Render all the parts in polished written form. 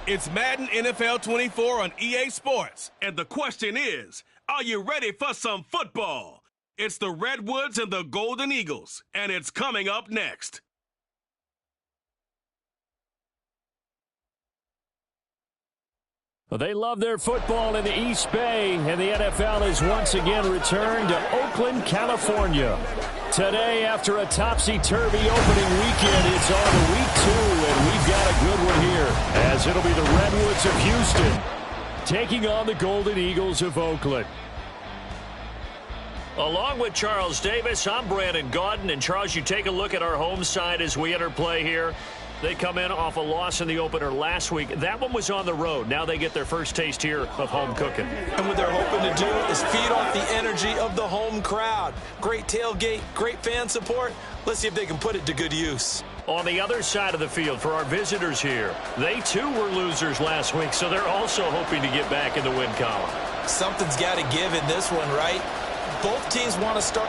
It's Madden NFL 24 on EA Sports. And the question is, are you ready for some football? It's the Redwoods and the Golden Eagles, and it's coming up next. Well, they love their football in the East Bay, and the NFL has once again returned to Oakland, California. Today, after a topsy-turvy opening weekend, it's on to week 2, and we've got a good one here, as it'll be the Redwoods of Houston taking on the Golden Eagles of Oakland. Along with Charles Davis, I'm Brandon Gaudin. And, Charles, you take a look at our home side as we enter play here. They come in off a loss in the opener last week. That one was on the road. Now they get their first taste here of home cooking. And what they're hoping to do is feed off the energy of the home crowd. Great tailgate, great fan support. Let's see if they can put it to good use. On the other side of the field for our visitors here, they too were losers last week, so they're also hoping to get back in the win column. Something's got to give in this one, right? Both teams want to start.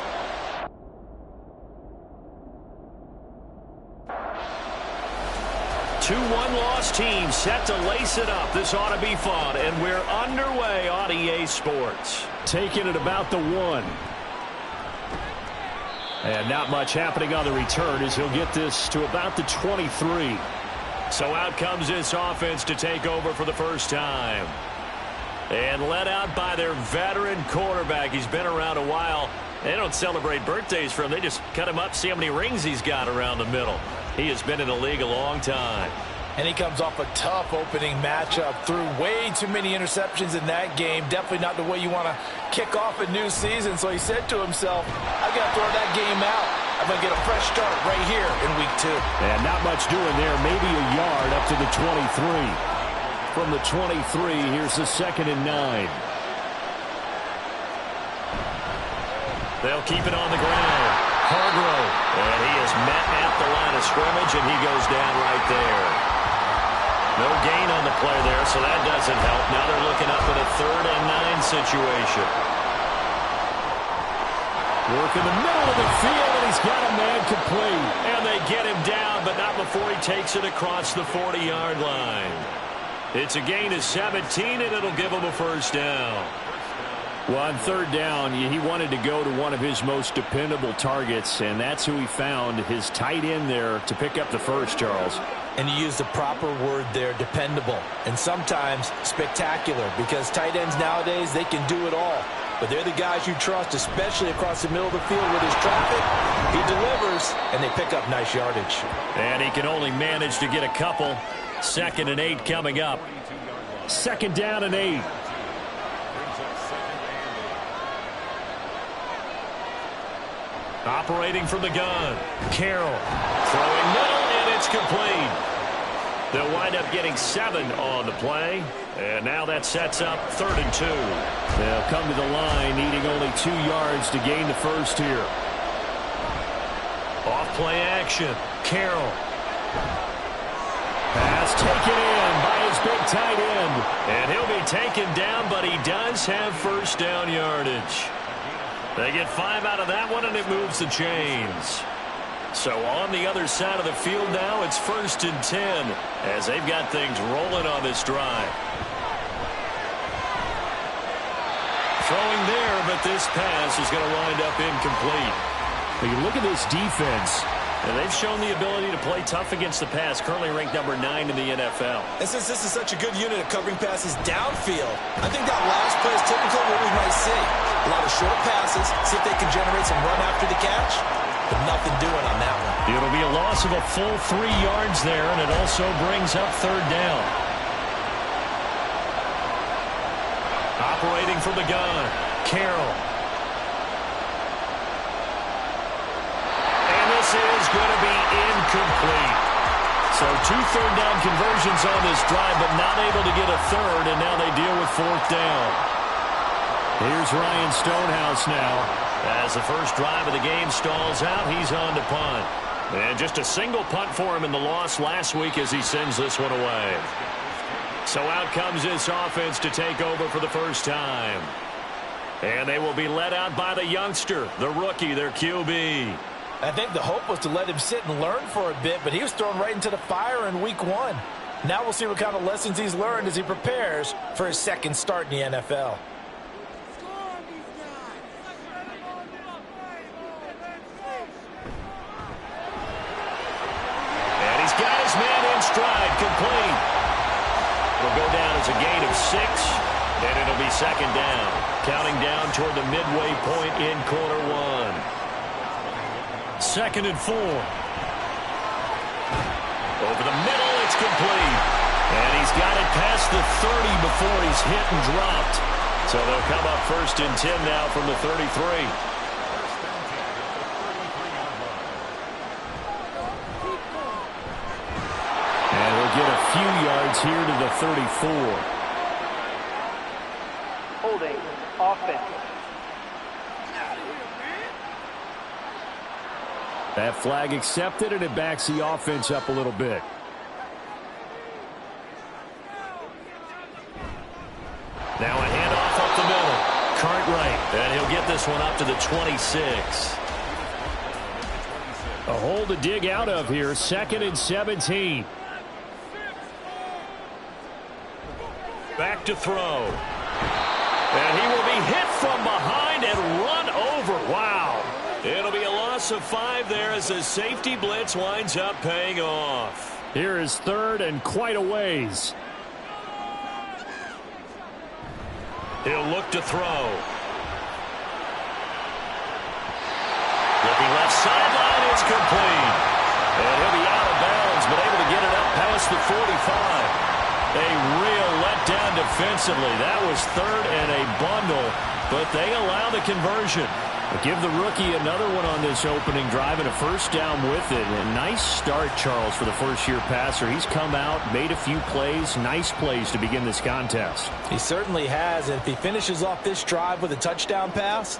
Two one-loss teams set to lace it up. This ought to be fun, and we're underway on EA Sports. Taking it about the 1. And not much happening on the return as he'll get this to about the 23. So out comes this offense to take over for the first time. And led out by their veteran quarterback. He's been around a while. They don't celebrate birthdays for him. They just cut him up, see how many rings he's got around the middle. He has been in the league a long time. And he comes off a tough opening matchup. Threw way too many interceptions in that game. Definitely not the way you want to kick off a new season. So he said to himself, I got to throw that game out. I'm going to get a fresh start right here in week 2. And not much doing there. Maybe a yard up to the 23. From the 23, here's the 2nd and 9. They'll keep it on the ground. Hargrove. And he is met at the line of scrimmage, and he goes down right there. No gain on the play there, so that doesn't help. Now they're looking up at a 3rd and 9 situation. Work in the middle of the field, and he's got a man complete. And they get him down, but not before he takes it across the 40-yard line. It's a gain of 17, and it'll give him a first down. Well, on 3rd down, he wanted to go to one of his most dependable targets, and that's who he found, his tight end there, to pick up the first, Charles. And you used the proper word there, dependable, and sometimes spectacular, because tight ends nowadays, they can do it all. But they're the guys you trust, especially across the middle of the field with his traffic. He delivers, and they pick up nice yardage. And he can only manage to get a couple. 2nd and 8 coming up. 2nd down and 8. Operating from the gun. Carroll throwing middle, and it's complete. They'll wind up getting 7 on the play. And now that sets up 3rd and 2. They'll come to the line, needing only 2 yards to gain the first here. Off play action. Carroll. Pass taken in by his big tight end. And he'll be taken down, but he does have first down yardage. They get 5 out of that one, and it moves the chains. So on the other side of the field now, it's 1st and 10 as they've got things rolling on this drive. Throwing there, but this pass is going to wind up incomplete. When you look at this defense, and they've shown the ability to play tough against the pass, currently ranked number 9 in the NFL. And since this is such a good unit of covering passes downfield, I think that last play is typical of what we might see. A lot of short passes, see if they can generate some run after the catch, but nothing doing on that one. It'll be a loss of a full 3 yards there, and it also brings up 3rd down. Operating from the gun, Carroll. This is going to be incomplete. So 2 third-down conversions on this drive, but not able to get a 3rd, and now they deal with 4th down. Here's Ryan Stonehouse now. As the first drive of the game stalls out, he's on to punt. And just a single punt for him in the loss last week as he sends this one away. So out comes this offense to take over for the first time. And they will be led out by the youngster, the rookie, their QB. I think the hope was to let him sit and learn for a bit, but he was thrown right into the fire in week 1. Now we'll see what kind of lessons he's learned as he prepares for his second start in the NFL. And he's got his man in stride, complete. It'll go down as a gain of 6, and it'll be second down. Counting down toward the midway point in quarter 1. 2nd and 4. Over the middle, it's complete. And he's got it past the 30 before he's hit and dropped. So they'll come up 1st and 10 now from the 33. And he'll get a few yards here to the 34. Holding offense. That flag accepted, and it backs the offense up a little bit. Now a handoff up the middle. Cartwright, and he'll get this one up to the 26. A hole to dig out of here, 2nd and 17. Back to throw. And he will be hit from behind and run over. Wow. It'll be a loss of 5 there as the safety blitz winds up paying off. Here is 3rd and quite a ways. He'll look to throw. Looking left sideline, it's complete. And he'll be out of bounds, but able to get it up past the 45. A real letdown defensively. That was 3rd and a bundle, but they allow the conversion. Give the rookie another one on this opening drive and a 1st down with it. A nice start, Charles, for the first-year passer. He's come out, made a few plays, nice plays to begin this contest. He certainly has, and if he finishes off this drive with a touchdown pass,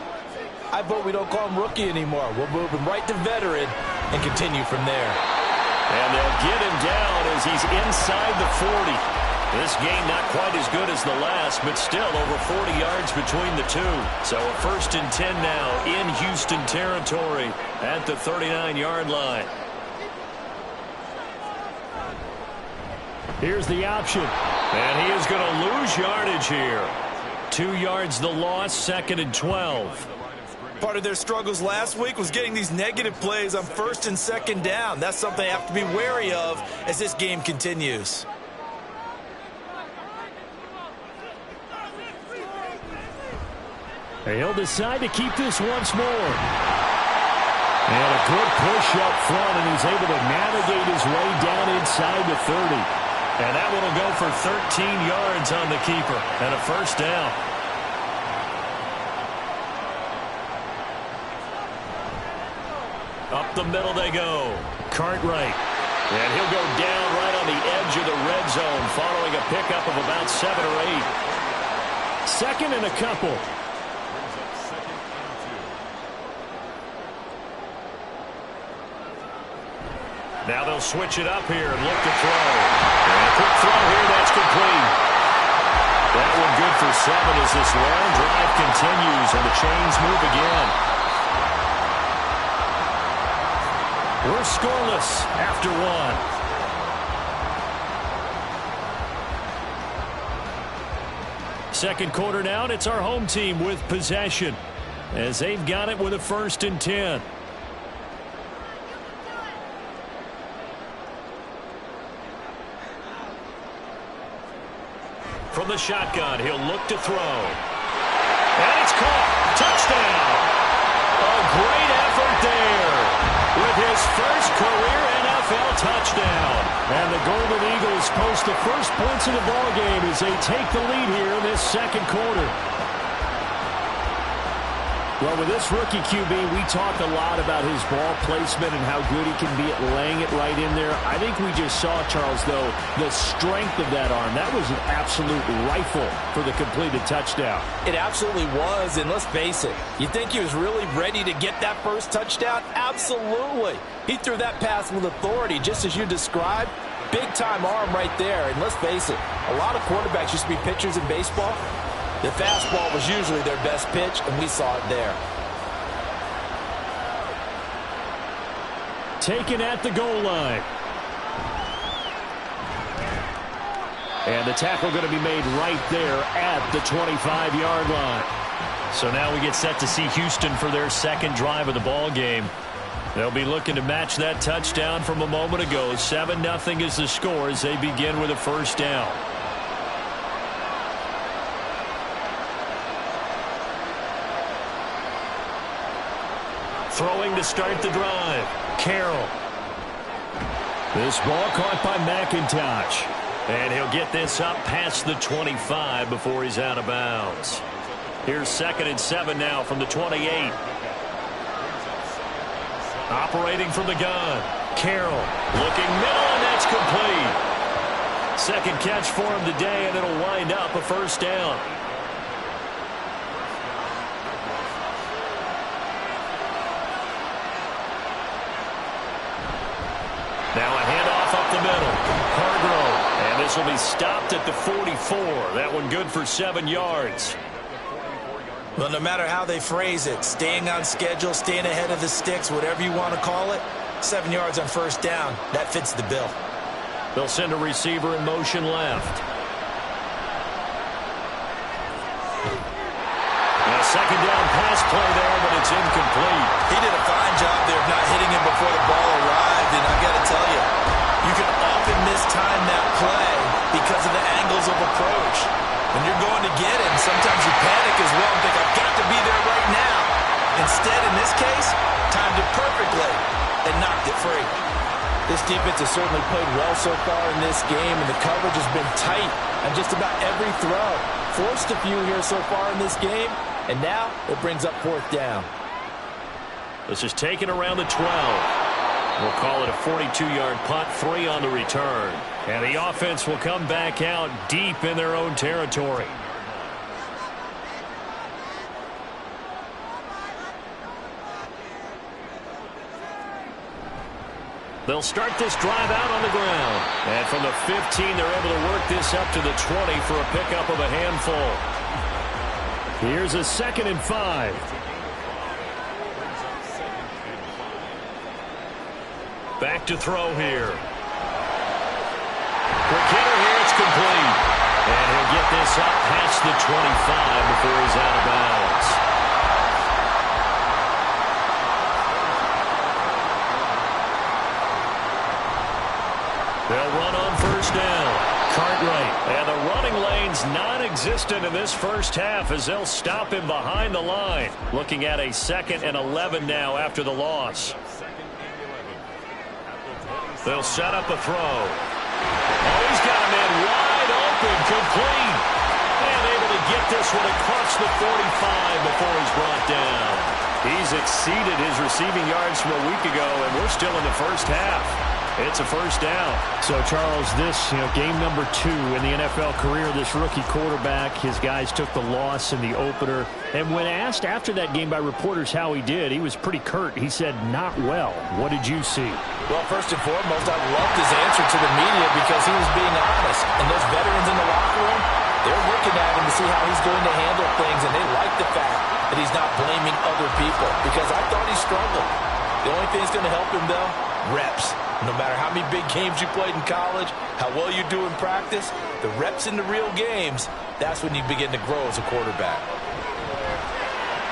I vote we don't call him rookie anymore. We'll move him right to veteran and continue from there. And they'll get him down as he's inside the 40. This game not quite as good as the last, but still over 40 yards between the two. So a 1st and 10 now in Houston territory at the 39-yard line. Here's the option. And he is going to lose yardage here. 2 yards the loss, 2nd and 12. Part of their struggles last week was getting these negative plays on 1st and 2nd down. That's something they have to be wary of as this game continues. He'll decide to keep this once more. And a good push up front, and he's able to navigate his way down inside the 30. And that one will go for 13 yards on the keeper and a 1st down. Up the middle they go. Cartwright. And he'll go down right on the edge of the red zone following a pickup of about 7 or 8. 2nd and a couple. Now they'll switch it up here and look to throw. And a quick throw here, that's complete. That one good for 7 as this long drive continues and the chains move again. We're scoreless after 1. Second quarter now, and it's our home team with possession as they've got it with a 1st and 10. From the shotgun, he'll look to throw. And it's caught. Touchdown. A great effort there with his first career NFL touchdown. And the Golden Eagles post the first points of the ballgame as they take the lead here in this second quarter. Well, with this rookie QB, we talk a lot about his ball placement and how good he can be at laying it right in there. I think we just saw, Charles, though, the strength of that arm. That was an absolute rifle for the completed touchdown. It absolutely was, and let's face it, you think he was really ready to get that first touchdown? Absolutely. He threw that pass with authority, just as you described. Big-time arm right there, and let's face it, a lot of quarterbacks used to be pitchers in baseball. The fastball was usually their best pitch, and we saw it there. Taken at the goal line. And the tackle going to be made right there at the 25-yard line. So now we get set to see Houston for their second drive of the ball game. They'll be looking to match that touchdown from a moment ago. 7-0 is the score as they begin with a first down. Throwing to start the drive, Carroll. This ball caught by McIntosh. And he'll get this up past the 25 before he's out of bounds. Here's 2nd and 7 now from the 28. Operating from the gun, Carroll looking middle, and that's complete. Second catch for him today, and it'll wind up a first down. Now a handoff up the middle. Hargrove. And this will be stopped at the 44. That one good for 7 yards. Well, no matter how they phrase it, staying on schedule, staying ahead of the sticks, whatever you want to call it, 7 yards on first down, that fits the bill. They'll send a receiver in motion left. A second down pass play there, but it's incomplete. He did a fine job there of not hitting him before the ball arrived, and I got to tell you, you can often mistime that play because of the angles of approach. When you're going to get him, sometimes you panic as well and think, I've got to be there right now. Instead, in this case, timed it perfectly and knocked it free. This defense has certainly played well so far in this game, and the coverage has been tight on just about every throw. Forced a few here so far in this game, and now it brings up 4th down. This is taken around the 12. We'll call it a 42-yard punt, 3 on the return. And the offense will come back out deep in their own territory. They'll start this drive out on the ground. And from the 15, they're able to work this up to the 20 for a pickup of a handful. Here's a 2nd and 5. Back to throw here. Quick hitter here, it's complete. And he'll get this up past the 25 before he's out of bounds. They'll run on first down. Cartwright. And the running lane's non-existent in this first half as they'll stop him behind the line. Looking at a 2nd and 11 now after the loss. They'll set up a throw. Oh, he's got a man wide open, complete. And able to get this one across the 45 before he's brought down. He's exceeded his receiving yards from a week ago, and we're still in the first half. It's a first down. So, Charles, this, game number 2 in the NFL career, this rookie quarterback, his guys took the loss in the opener. And when asked after that game by reporters how he did, he was pretty curt. He said, not well. What did you see? Well, first and foremost, I loved his answer to the media because he was being honest. And those veterans in the locker room, they're looking at him to see how he's going to handle things, and they like the fact that he's not blaming other people because I thought he struggled. The only thing that's going to help him, though, reps. No matter how many big games you played in college, how well you do in practice, the reps in the real games, that's when you begin to grow as a quarterback.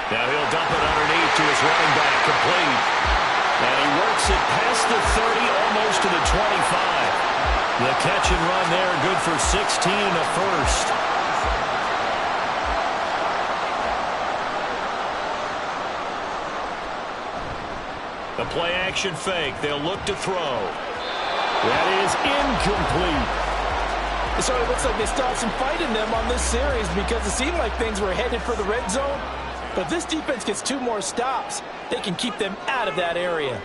Now he'll dump it underneath to his running back, complete. And he works it past the 30, almost to the 25. The catch and run there, good for 16 and a first. The play action fake. They'll look to throw. That is incomplete. So it looks like they stopped some fight in them on this series because it seemed like things were headed for the red zone. But if this defense gets 2 more stops, they can keep them out of that area.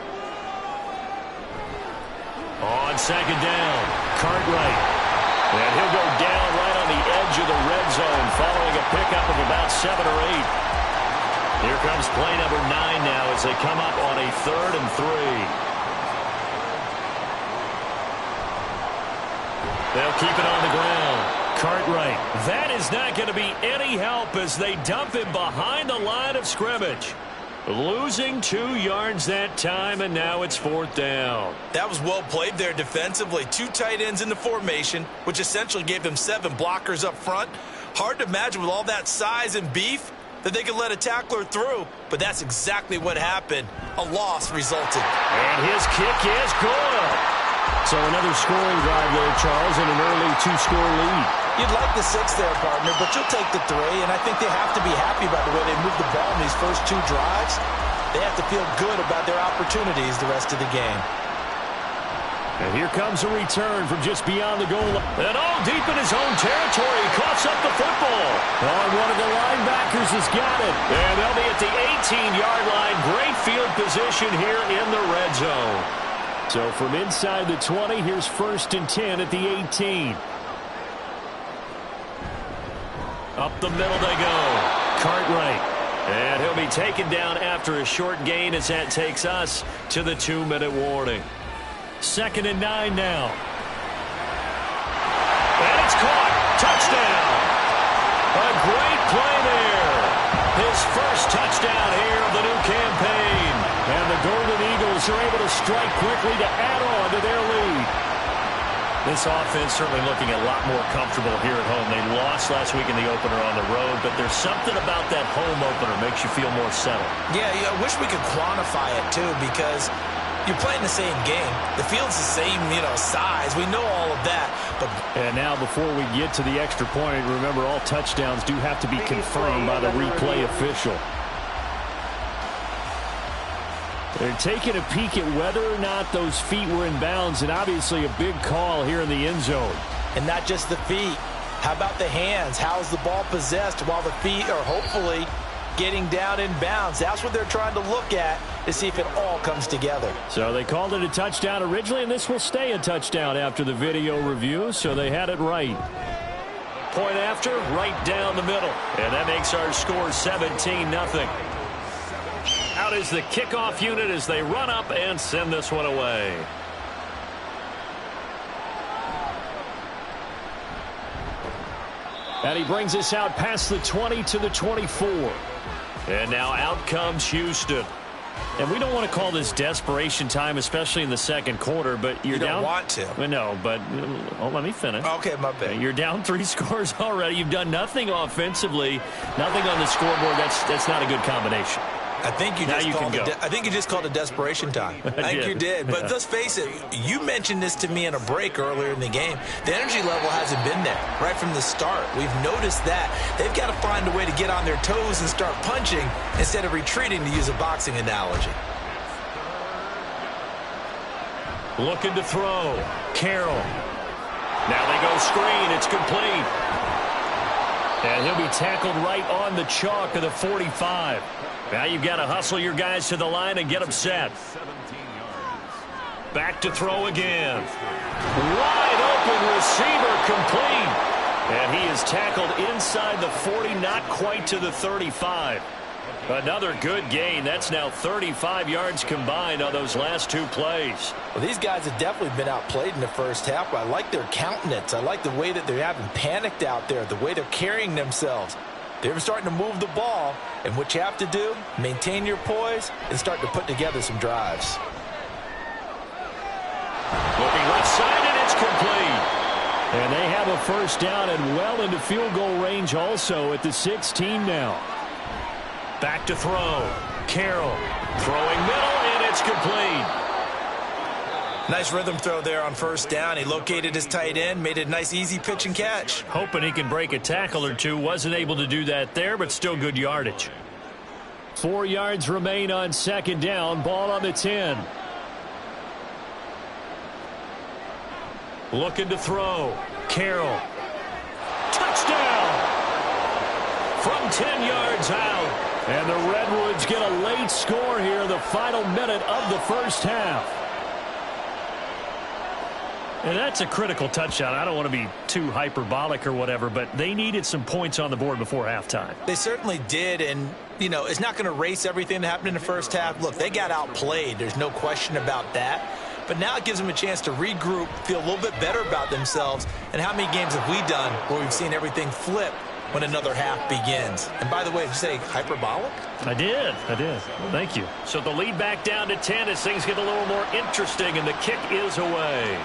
On second down, Cartwright. And he'll go down right on the edge of the red zone following a pickup of about 7 or 8. Here comes play number 9 now as they come up on a 3rd and 3. They'll keep it on the ground. Cartwright. That is not going to be any help as they dump him behind the line of scrimmage. Losing 2 yards that time, and now it's 4th down. That was well played there defensively. 2 tight ends in the formation, which essentially gave them 7 blockers up front. Hard to imagine with all that size and beef that they could let a tackler through, but that's exactly what happened. A loss resulted. And his kick is good. So another scoring drive there, Charles, and an early 2-score lead. You'd like the 6 there, partner, but you'll take the 3, and I think they have to be happy about the way they moved the ball in these first 2 drives. They have to feel good about their opportunities the rest of the game. And here comes a return from just beyond the goal line. And all deep in his own territory. He coughs up the football. And one of the linebackers has got it. And they'll be at the 18-yard line. Great field position here in the red zone. So from inside the 20, here's 1st and 10 at the 18. Up the middle they go. Cartwright. And he'll be taken down after a short gain as that takes us to the 2-minute warning. 2nd and 9 now. And it's caught. Touchdown. A great play there. His first touchdown here of the new campaign. And the Golden Eagles are able to strike quickly to add on to their lead. This offense certainly looking a lot more comfortable here at home. They lost last week in the opener on the road, but there's something about that home opener makes you feel more settled. Yeah, I wish we could quantify it, too, because you're playing the same game. The field's the same, size. We know all of that. But and now before we get to the extra point, remember all touchdowns do have to be confirmed by the replay official. They're taking a peek at whether or not those feet were in bounds, and obviously a big call here in the end zone. And not just the feet. How about the hands? How's the ball possessed while the feet are hopefully getting down in bounds? That's what they're trying to look at to see if it all comes together. So they called it a touchdown originally, and this will stay a touchdown after the video review, so they had it right. Point after, right down the middle. And that makes our score 17-0. Out is the kickoff unit as they run up and send this one away. And he brings us out past the 20 to the 24. And now out comes Houston. And we don't want to call this desperation time, especially in the second quarter, but you're down. You don't want to. Well, no, but let me finish. Okay, my bad. You're down 3 scores already. You've done nothing offensively, nothing on the scoreboard. That's not a good combination. I think you just called it desperation time. I think you did. But let's face it, you mentioned this to me in a break earlier in the game. The energy level hasn't been there right from the start. We've noticed that. They've got to find a way to get on their toes and start punching instead of retreating, to use a boxing analogy. Looking to throw. Carroll. Now they go screen. It's complete. And he'll be tackled right on the chalk of the 45. Now you've got to hustle your guys to the line and get them set. Back to throw again. Wide open receiver complete. And he is tackled inside the 40, not quite to the 35. Another good gain. That's now 35 yards combined on those last 2 plays. Well, these guys have definitely been outplayed in the first half, but I like their countenance. I like the way that they're having panicked out there, the way they're carrying themselves. They're starting to move the ball, and what you have to do, maintain your poise and start to put together some drives. Looking left side, and it's complete. And they have a first down and well into field goal range also at the 16 now. Back to throw. Carroll throwing middle, and it's complete. Nice rhythm throw there on first down. He located his tight end, made a nice easy pitch and catch. Hoping he can break a tackle or two. Wasn't able to do that there, but still good yardage. 4 yards remain on second down. Ball on the 10. Looking to throw. Carroll. Touchdown! From 10 yards out. And the Redwoods get a late score here in the final minute of the first half. And that's a critical touchdown. I don't want to be too hyperbolic or whatever, but they needed some points on the board before halftime. They certainly did, and, it's not going to erase everything that happened in the first half. Look, they got outplayed. There's no question about that. But now it gives them a chance to regroup, feel a little bit better about themselves. And how many games have we done where we've seen everything flip when another half begins. And by the way, did you say hyperbolic? I did. Well, thank you. So the lead back down to 10 as things get a little more interesting, and the kick is away.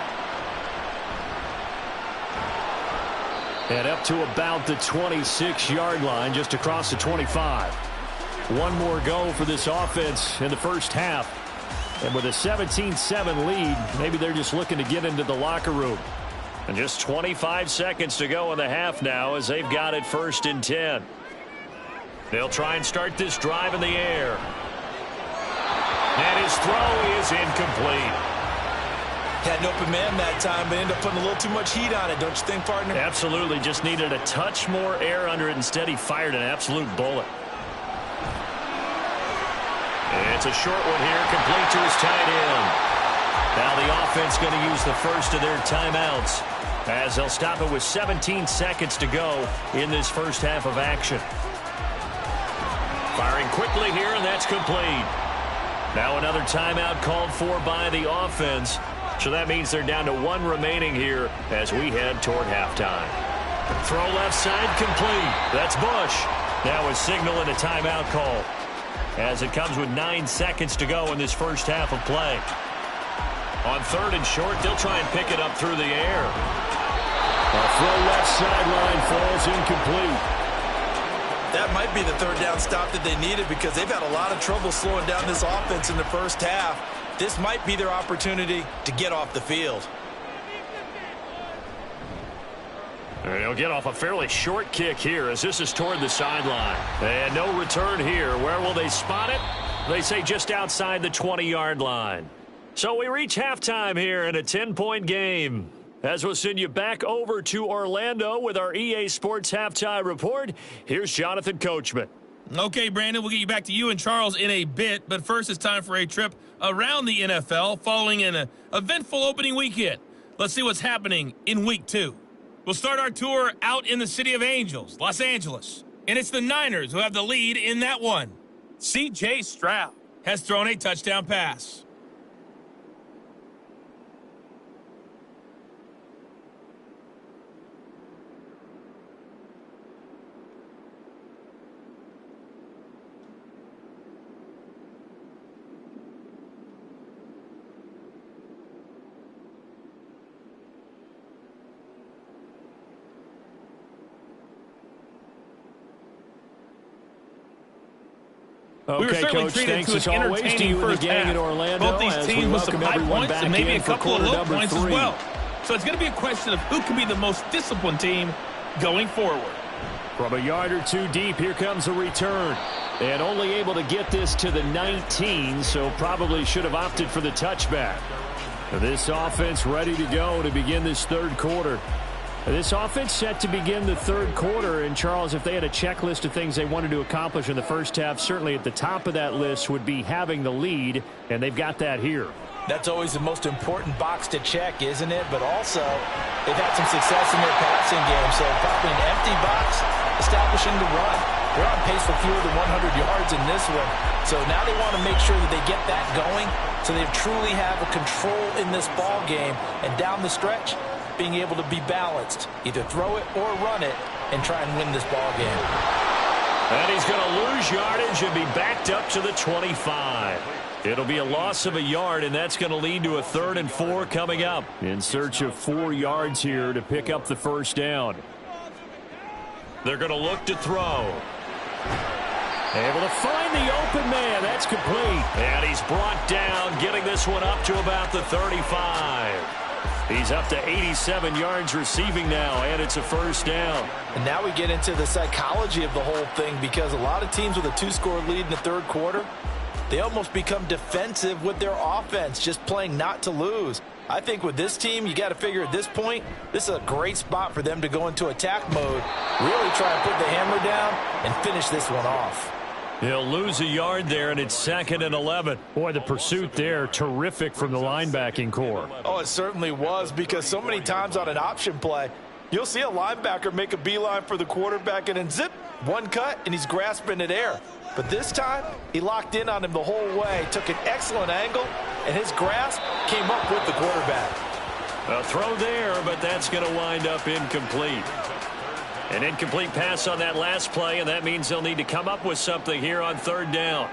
And up to about the 26-yard line, just across the 25. One more go for this offense in the first half. And with a 17-7 lead, maybe they're just looking to get into the locker room. And just 25 seconds to go in the half now as they've got it 1st and 10. They'll try and start this drive in the air. And his throw is incomplete. Had an open man that time, but ended up putting a little too much heat on it, don't you think, partner? Absolutely. Just needed a touch more air under it. Instead, he fired an absolute bullet. It's a short one here, complete to his tight end. Now the offense going to use the first of their timeouts as they'll stop it with 17 seconds to go in this first half of action. Firing quickly here, and that's complete. Now another timeout called for by the offense. So that means they're down to 1 remaining here as we head toward halftime. Throw left side complete. That's Bush. Now a signal and a timeout call as it comes with 9 seconds to go in this first half of play. On 3rd and short, they'll try and pick it up through the air. A throw left sideline falls incomplete. That might be the 3rd down stop that they needed because they've had a lot of trouble slowing down this offense in the first half. This might be their opportunity to get off the field. And he'll get off a fairly short kick here as this is toward the sideline. And no return here. Where will they spot it? They say just outside the 20-yard line. So we reach halftime here in a 10-point game. As we'll send you back over to Orlando with our EA Sports Halftime Report, here's Jonathan Coachman. Okay, Brandon, we'll get you back to you and Charles in a bit, but first it's time for a trip around the NFL following an eventful opening weekend. Let's see what's happening in Week 2. We'll start our tour out in the City of Angels, Los Angeles, and it's the Niners who have the lead in that one. C.J. Stroud has thrown a touchdown pass. We were certainly Coach, treated thanks to an entertaining first half. In Orlando, both these teams with some high points and maybe a couple of low points as well. So it's going to be a question of who can be the most disciplined team going forward. From a yard or two deep, here comes a return. And only able to get this to the 19, so probably should have opted for the touchback. This offense ready to go to begin this 3rd quarter. This offense set to begin the 3rd quarter, and Charles, if they had a checklist of things they wanted to accomplish in the first half, certainly at the top of that list would be having the lead, and they've got that here. That's always the most important box to check, isn't it? But also, they've had some success in their passing game, so probably an empty box establishing the run. They're on pace for fewer than 100 yards in this one, so now they want to make sure that they get that going so they truly have a control in this ball game, and down the stretch, being able to be balanced, either throw it or run it, and try and win this ball game. And he's going to lose yardage and be backed up to the 25. It'll be a loss of a yard, and that's going to lead to a 3rd and 4 coming up. In search of 4 yards here to pick up the first down. They're going to look to throw. Able to find the open man. That's complete. And he's brought down, getting this one up to about the 35. He's up to 87 yards receiving now, and it's a first down. And now we get into the psychology of the whole thing, because a lot of teams with a 2-score lead in the 3rd quarter, they almost become defensive with their offense, just playing not to lose. I think with this team, you got to figure at this point, this is a great spot for them to go into attack mode, really try and put the hammer down and finish this one off. He'll lose a yard there, and it's 2nd and 11. Boy, the pursuit there, terrific from the linebacking core. Oh, it certainly was, because so many times on an option play, you'll see a linebacker make a beeline for the quarterback and then zip, one cut, and he's grasping at air. But this time, he locked in on him the whole way, took an excellent angle, and his grasp came up with the quarterback. A throw there, but that's going to wind up incomplete. An incomplete pass on that last play, and that means they'll need to come up with something here on third down.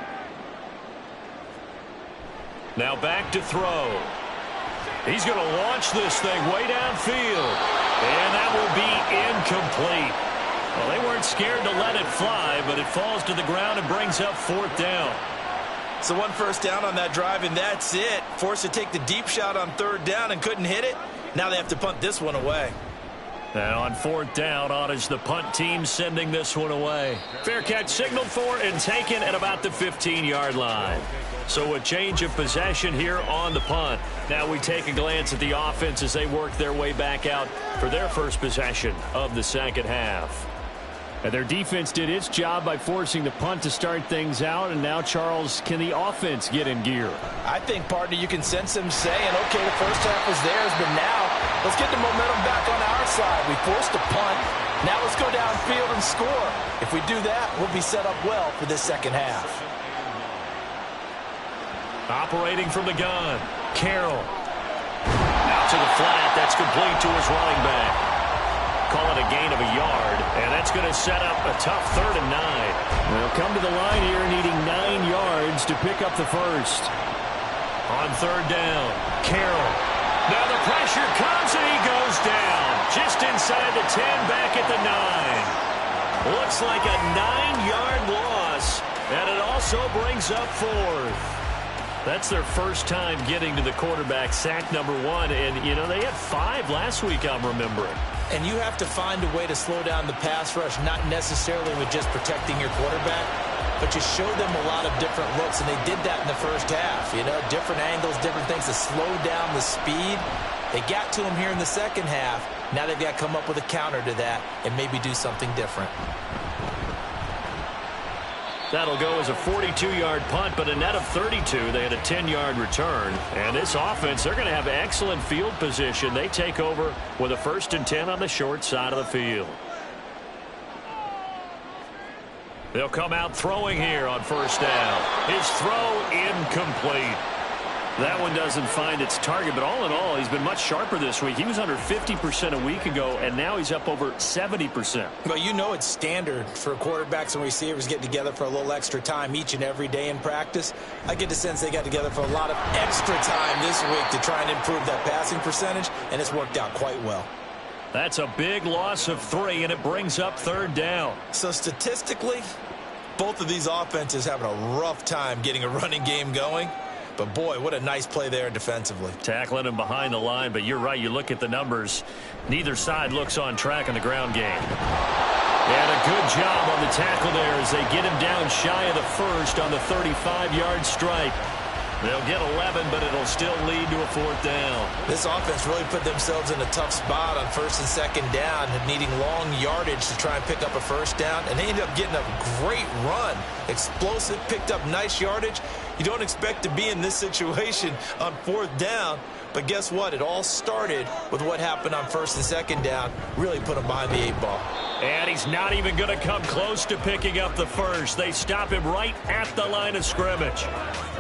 Now back to throw. He's going to launch this thing way downfield, and that will be incomplete. Well, they weren't scared to let it fly, but it falls to the ground and brings up fourth down. So one first down on that drive, and that's it. Forced to take the deep shot on third down and couldn't hit it. Now they have to punt this one away. And on fourth down, on is the punt team sending this one away. Fair catch signaled for and taken at about the 15-yard line. So a change of possession here on the punt. Now we take a glance at the offense as they work their way back out for their first possession of the second half. And their defense did its job by forcing the punt to start things out. And now, Charles, can the offense get in gear? I think, partner, you can sense them saying, okay, the first half was theirs, but now let's get the momentum back on our side. We forced a punt. Now let's go downfield and score. If we do that, we'll be set up well for this second half. Operating from the gun, Carroll. Out to the flat. That's complete to his running back. Call it a gain of a yard, and that's going to set up a tough 3rd and 9. They'll come to the line here needing 9 yards to pick up the first. On third down, Carroll. Now the pressure comes, and he goes down. Just inside the 10, back at the 9. Looks like a 9-yard loss, and it also brings up 4th. That's their first time getting to the quarterback, sack number 1. And, you know, they had 5 last week, I'm remembering. And you have to find a way to slow down the pass rush, not necessarily with just protecting your quarterback, but you show them a lot of different looks, and they did that in the first half. You know, different angles, different things to slow down the speed. They got to him here in the second half. Now they've got to come up with a counter to that and maybe do something different. That'll go as a 42-yard punt, but a net of 32. They had a 10-yard return. And this offense, they're going to have excellent field position. They take over with a 1st and 10 on the short side of the field. They'll come out throwing here on first down. His throw incomplete. That one doesn't find its target, but all in all, he's been much sharper this week. He was under 50% a week ago, and now he's up over 70%. Well, you know it's standard for quarterbacks and receivers getting together for a little extra time each and every day in practice. I get the sense they got together for a lot of extra time this week to try and improve that passing percentage, and it's worked out quite well. That's a big loss of 3, and it brings up 3rd down. So statistically, both of these offenses having a rough time getting a running game going. But, boy, what a nice play there defensively. Tackling him behind the line, but you're right. You look at the numbers. Neither side looks on track in the ground game. And a good job on the tackle there as they get him down shy of the first on the 35-yard strike. They'll get 11, but it'll still lead to a 4th down. This offense really put themselves in a tough spot on 1st and 2nd down, needing long yardage to try and pick up a 1st down, and they ended up getting a great run. Explosive, picked up nice yardage. You don't expect to be in this situation on 4th down, but guess what? It all started with what happened on 1st and 2nd down. Really put him behind the 8 ball. And he's not even going to come close to picking up the first. They stop him right at the line of scrimmage.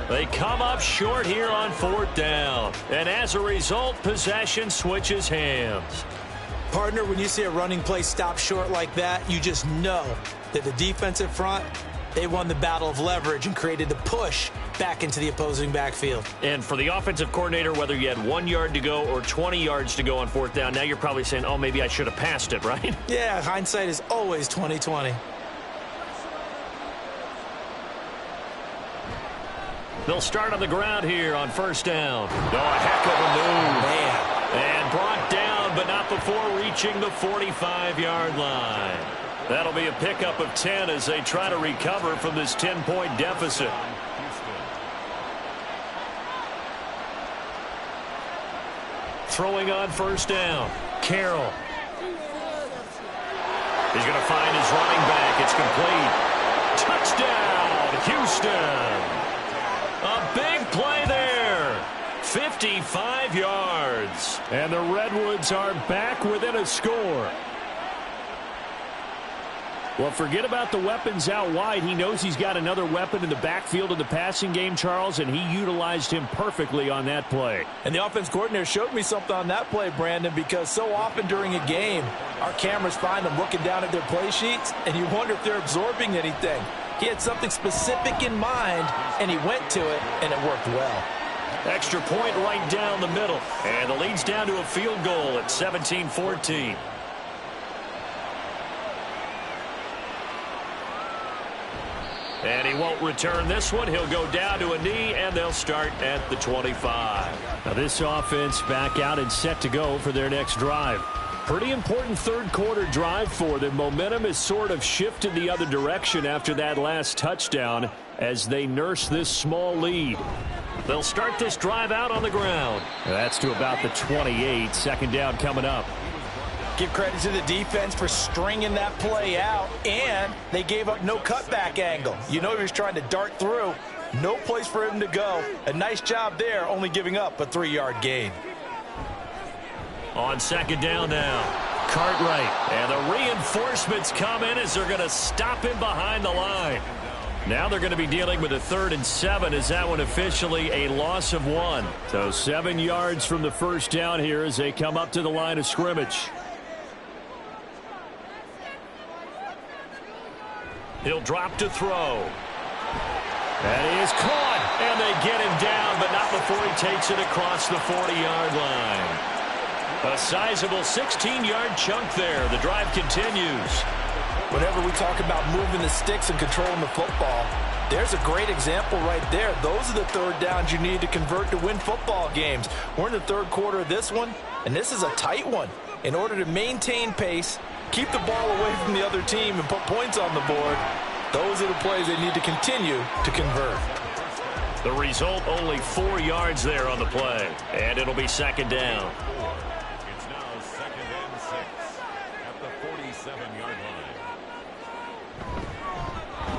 They come up short here on 4th down. And as a result, possession switches hands. Partner, when you see a running play stop short like that, you just know that the defensive front, they won the battle of leverage and created the push back into the opposing backfield. And for the offensive coordinator, whether you had 1 yard to go or 20 yards to go on 4th down, now you're probably saying, oh, maybe I should have passed it, right? Yeah, hindsight is always 20/20. They'll start on the ground here on 1st down. Oh, a heck of a move. Man. And brought down, but not before reaching the 45-yard line. That'll be a pickup of 10 as they try to recover from this 10-point deficit. Throwing on 1st down. Carroll. He's going to find his running back. It's complete. Touchdown, Houston. A big play there. 55 yards. And the Redwoods are back within a score. Well, forget about the weapons out wide. He knows he's got another weapon in the backfield of the passing game, Charles, and he utilized him perfectly on that play. And the offense coordinator showed me something on that play, Brandon, because so often during a game, our cameras find them looking down at their play sheets, and you wonder if they're absorbing anything. He had something specific in mind, and he went to it, and it worked well. Extra point right down the middle. And the lead's down to a field goal at 17-14. And he won't return this one. He'll go down to a knee, and they'll start at the 25. Now this offense back out and set to go for their next drive. Pretty important third quarter drive for them. Momentum has sort of shifted the other direction after that last touchdown as they nurse this small lead. They'll start this drive out on the ground. That's to about the 28. Second down coming up. Give credit to the defense for stringing that play out, and they gave up no cutback angle. You know he was trying to dart through. No place for him to go. A nice job there, only giving up a 3-yard gain. On second down now, Cartwright. And the reinforcements come in as they're going to stop him behind the line. Now they're going to be dealing with a 3rd and 7 as that one officially a loss of 1. So 7 yards from the first down here as they come up to the line of scrimmage. He'll drop to throw. And he is caught. And they get him down, but not before he takes it across the 40-yard line. A sizable 16-yard chunk there. The drive continues. Whenever we talk about moving the sticks and controlling the football, there's a great example right there. Those are the third downs you need to convert to win football games. We're in the third quarter of this one, and this is a tight one. In order to maintain pace, keep the ball away from the other team, and put points on the board, those are the plays they need to continue to convert. The result, only 4 yards there on the play, and it'll be second down. It's now 2nd and 6 at the 47-yard line.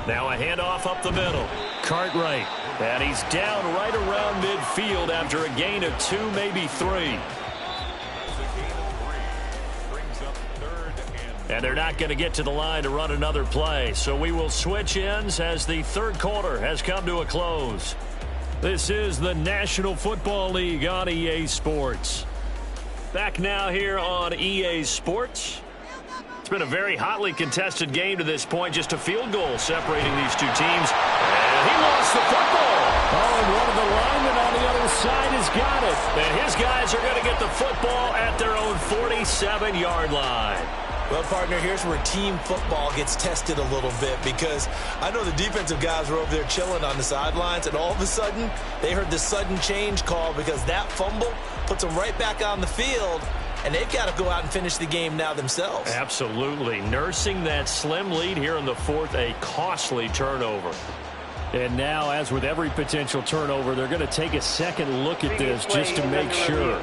Now a handoff up the middle. Cartwright, and he's down right around midfield after a gain of 2, maybe 3. And they're not going to get to the line to run another play. So we will switch ends as the third quarter has come to a close. This is the National Football League on EA Sports. Back now here on EA Sports. It's been a very hotly contested game to this point. Just a field goal separating these two teams. And he lost the football. Oh, and one of the linemen on the other side has got it. And his guys are going to get the football at their own 47-yard line. Well, partner, here's where team football gets tested a little bit, because I know the defensive guys were over there chilling on the sidelines, and all of a sudden they heard the sudden change call because that fumble puts them right back on the field, and they've got to go out and finish the game now themselves. Absolutely. Nursing that slim lead here in the fourth, a costly turnover. And now, as with every potential turnover, they're going to take a second look at this just to make sure.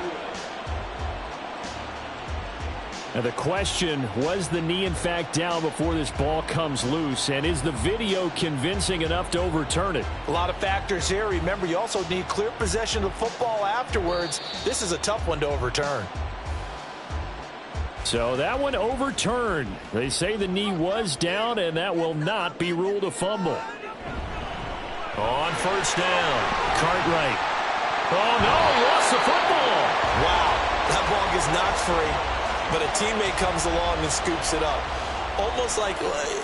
Now the question, was the knee in fact down before this ball comes loose? And is the video convincing enough to overturn it? A lot of factors here. Remember, you also need clear possession of the football afterwards. This is a tough one to overturn. So that one overturned. They say the knee was down, and that will not be ruled a fumble. On first down, Cartwright. Oh, no, he lost the football. Wow, that ball gets knocked free. But a teammate comes along and scoops it up.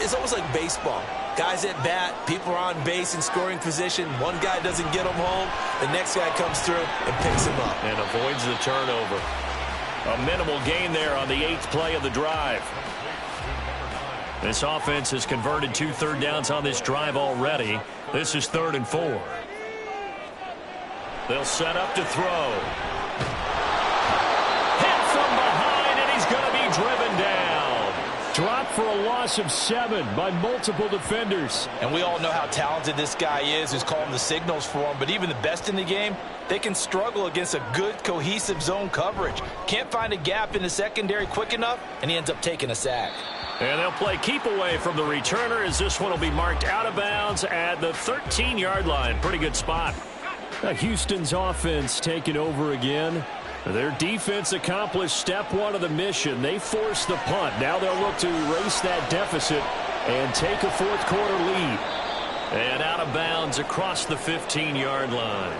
It's almost like baseball. Guys at bat, people are on base in scoring position. One guy doesn't get him home. The next guy comes through and picks him up. And avoids the turnover. A minimal gain there on the 8th play of the drive. This offense has converted 2 third downs on this drive already. This is 3rd and 4. They'll set up to throw. Driven down. Dropped for a loss of 7 by multiple defenders. And we all know how talented this guy is, who's calling the signals for him. But even the best in the game, they can struggle against a good, cohesive zone coverage. Can't find a gap in the secondary quick enough, and he ends up taking a sack. And they'll play keep away from the returner as this one will be marked out of bounds at the 13-yard line. Pretty good spot. Houston's offense taking over again. Their defense accomplished step 1 of the mission. They forced the punt. Now they'll look to erase that deficit and take a fourth quarter lead. And out of bounds across the 15-yard line.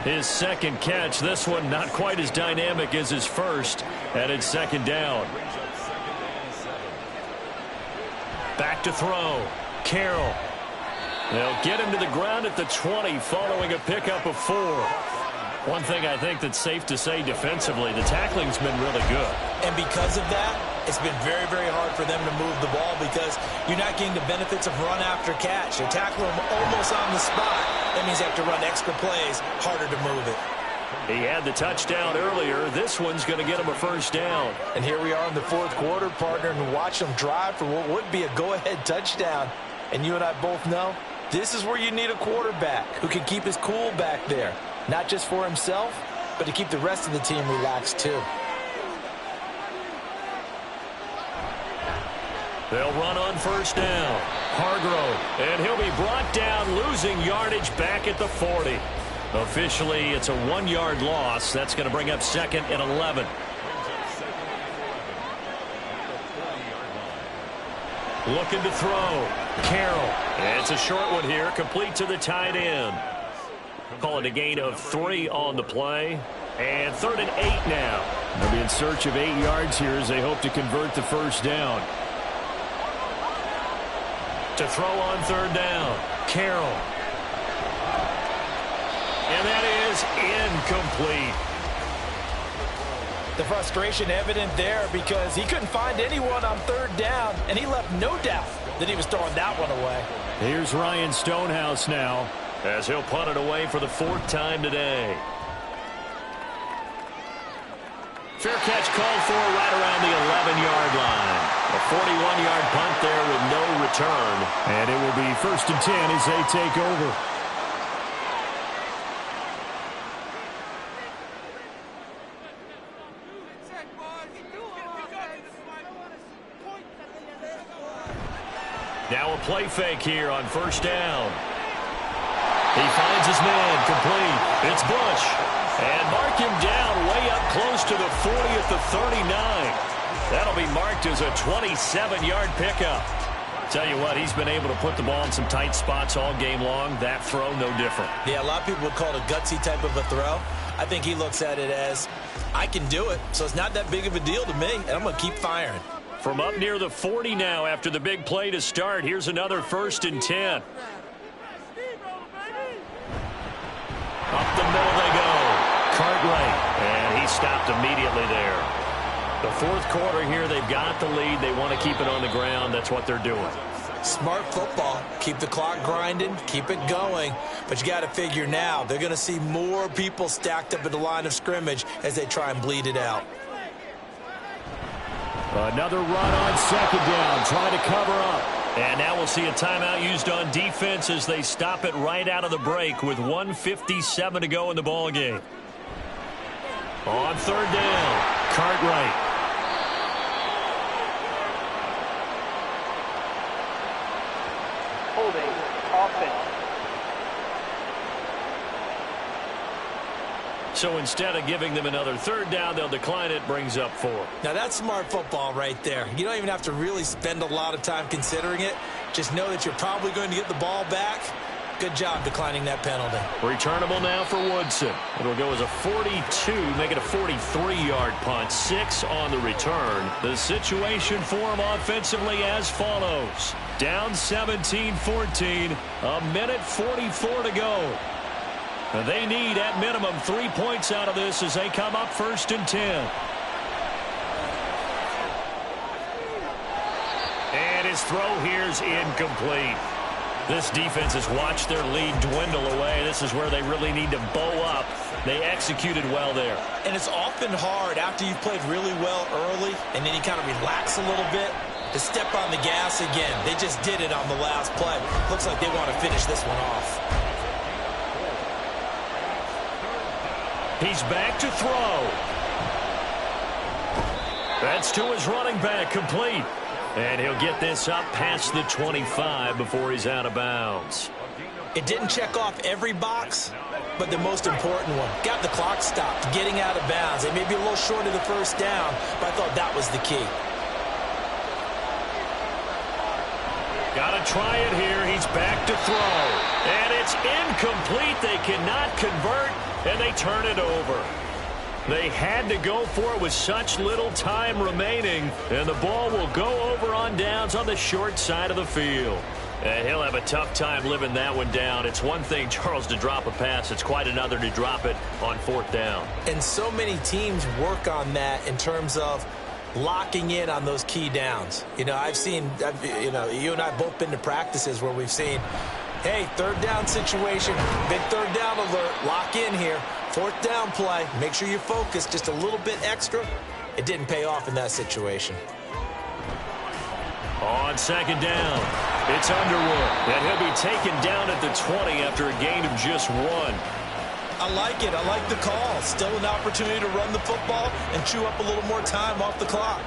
His second catch, this one not quite as dynamic as his first, and it's second down. Back to throw. Carroll. They'll get him to the ground at the 20 following a pickup of 4. One thing I think that's safe to say defensively, the tackling's been really good. And because of that, it's been very, very hard for them to move the ball because you're not getting the benefits of run after catch. They're tackling them almost on the spot. That means you have to run extra plays, harder to move it. He had the touchdown earlier. This one's going to get him a first down. And here we are in the fourth quarter, partner, and watch them drive for what would be a go-ahead touchdown. And you and I both know this is where you need a quarterback who can keep his cool back there. Not just for himself, but to keep the rest of the team relaxed too. They'll run on first down. Hargrove, and he'll be brought down, losing yardage back at the 40. Officially, it's a 1-yard loss. That's going to bring up second and 11. Looking to throw. Carroll. And it's a short one here, complete to the tight end. Call it a gain of 3 on the play. And 3rd and 8 now. They'll be in search of 8 yards here as they hope to convert the first down. To throw on 3rd down. Carroll. And that is incomplete. The frustration evident there because he couldn't find anyone on 3rd down, and he left no doubt that he was throwing that one away. Here's Ryan Stonehouse now, as he'll punt it away for the 4th time today. Fair catch called for right around the 11-yard line. A 41-yard punt there with no return. And it will be 1st and 10 as they take over. Now a play fake here on 1st down. He finds his man, complete. It's Bush. And mark him down way up close to the 40 at the 39. That'll be marked as a 27-yard pickup. Tell you what, he's been able to put the ball in some tight spots all game long. That throw, no different. Yeah, a lot of people would call it a gutsy type of a throw. I think he looks at it as, I can do it, so it's not that big of a deal to me, and I'm going to keep firing. From up near the 40 now after the big play to start, here's another 1st and 10. Up the middle they go. Cartwright, and he stopped immediately there. The 4th quarter here, they've got the lead. They want to keep it on the ground. That's what they're doing. Smart football. Keep the clock grinding, keep it going. But you got to figure now, they're going to see more people stacked up at the line of scrimmage as they try and bleed it out. Another run on 2nd down, trying to cover up. And now we'll see a timeout used on defense as they stop it right out of the break with 1:57 to go in the ball game. On 3rd down, Cartwright. Holding offense. So instead of giving them another 3rd down, they'll decline it, brings up 4. Now that's smart football right there. You don't even have to really spend a lot of time considering it. Just know that you're probably going to get the ball back. Good job declining that penalty. Returnable now for Woodson. It'll go as a 42, make it a 43-yard punt. 6 on the return. The situation for him offensively as follows. Down 17-14, a minute 44 to go. They need, at minimum, 3 points out of this as they come up 1st and 10. And his throw here's incomplete. This defense has watched their lead dwindle away. This is where they really need to bow up. They executed well there. And it's often hard after you've played really well early and then you kind of relax a little bit to step on the gas again. They just did it on the last play. Looks like they want to finish this one off. He's back to throw. That's to his running back, complete. And he'll get this up past the 25 before he's out of bounds. It didn't check off every box, but the most important one. Got the clock stopped, getting out of bounds. They may be a little short of the 1st down, but I thought that was the key. Got to try it here. He's back to throw. And it's incomplete. They cannot convert, and they turn it over. They had to go for it with such little time remaining, and the ball will go over on downs on the short side of the field. And he'll have a tough time living that one down. It's one thing, Charles, to drop a pass. It's quite another to drop it on fourth down. And so many teams work on that in terms of locking in on those key downs. You know, you and I both been to practices where we've seen, hey, third down situation, big third down alert, lock in here. Fourth down play, make sure you focus just a little bit extra. It didn't pay off in that situation. On second down, it's Underwood, and he'll be taken down at the 20 after a gain of just 1. I like it. I like the call. Still an opportunity to run the football and chew up a little more time off the clock.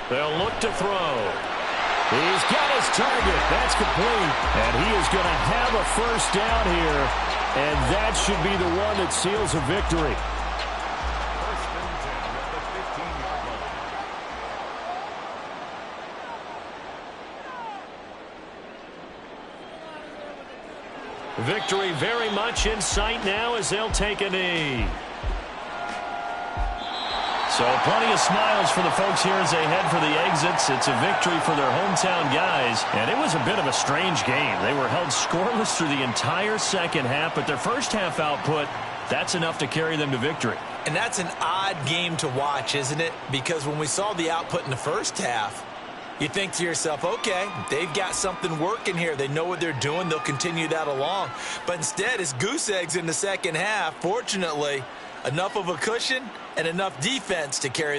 They'll look to throw. He's got his target. That's complete. And he is going to have a first down here. And that should be the one that seals a victory. First and 10 at the 15-yard line. Victory very much in sight now as they'll take a knee. So plenty of smiles for the folks here as they head for the exits. It's a victory for their hometown guys. And it was a bit of a strange game. They were held scoreless through the entire second half, but their first half output, that's enough to carry them to victory. And that's an odd game to watch, isn't it? Because when we saw the output in the first half, you think to yourself, okay, they've got something working here. They know what they're doing. They'll continue that along. But instead, it's goose eggs in the second half. Fortunately, enough of a cushion and enough defense to carry